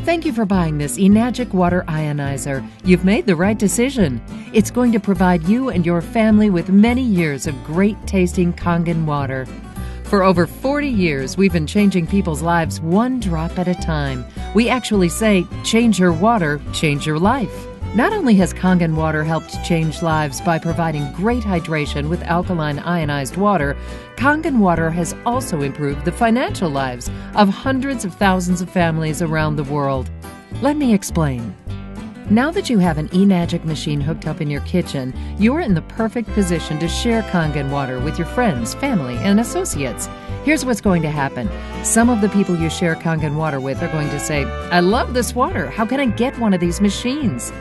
Thank you for buying this Enagic Water Ionizer. You've made the right decision. It's going to provide you and your family with many years of great tasting Kangen water. For over 40 years, we've been changing people's lives one drop at a time. We actually say, change your water, change your life. Not only has Kangen water helped change lives by providing great hydration with alkaline ionized water, Kangen water has also improved the financial lives of hundreds of thousands of families around the world. Let me explain. Now that you have an Enagic machine hooked up in your kitchen, you're in the perfect position to share Kangen water with your friends, family, and associates. Here's what's going to happen. Some of the people you share Kangen water with are going to say, "I love this water. How can I get one of these machines?"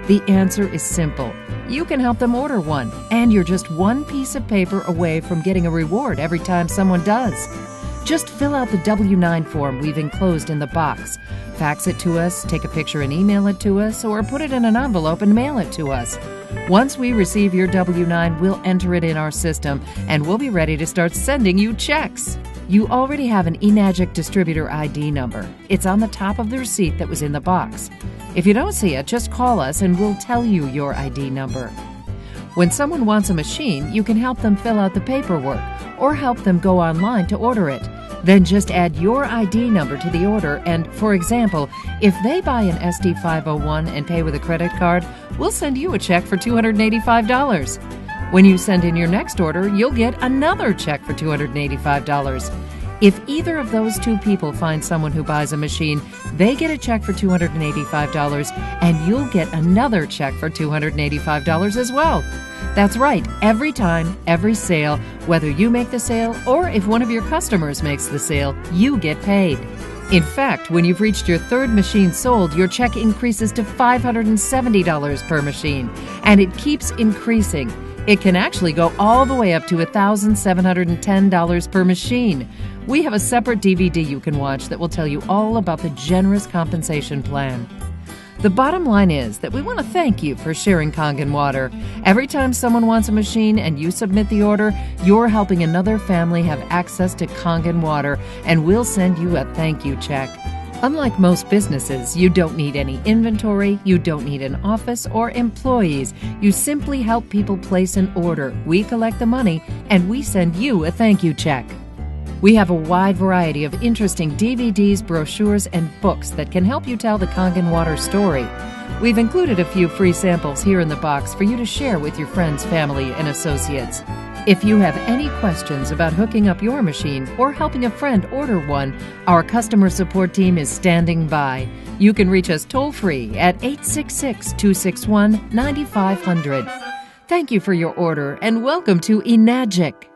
The answer is simple. You can help them order one, and you're just one piece of paper away from getting a reward every time someone does. Just fill out the W-9 form we've enclosed in the box. Fax it to us, take a picture and email it to us, or put it in an envelope and mail it to us. Once we receive your W-9, we'll enter it in our system, and we'll be ready to start sending you checks. You already have an Enagic distributor ID number. It's on the top of the receipt that was in the box. If you don't see it, just call us and we'll tell you your ID number. When someone wants a machine, you can help them fill out the paperwork or help them go online to order it. Then just add your ID number to the order and, for example, if they buy an SD501 and pay with a credit card, we'll send you a check for $285. When you send in your next order, you'll get another check for $285. If either of those two people find someone who buys a machine, they get a check for $285 and you'll get another check for $285 as well. That's right, every time, every sale, whether you make the sale or if one of your customers makes the sale, you get paid. In fact, when you've reached your third machine sold, your check increases to $570 per machine, and it keeps increasing. It can actually go all the way up to $1,710 per machine. We have a separate DVD you can watch that will tell you all about the generous compensation plan. The bottom line is that we want to thank you for sharing Kangen water. Every time someone wants a machine and you submit the order, you're helping another family have access to Kangen water, and we'll send you a thank you check. Unlike most businesses, you don't need any inventory, you don't need an office or employees. You simply help people place an order. We collect the money, and we send you a thank you check. We have a wide variety of interesting DVDs, brochures, and books that can help you tell the Kangen water story. We've included a few free samples here in the box for you to share with your friends, family, and associates. If you have any questions about hooking up your machine or helping a friend order one, our customer support team is standing by. You can reach us toll-free at 866-261-9500. Thank you for your order and welcome to Enagic.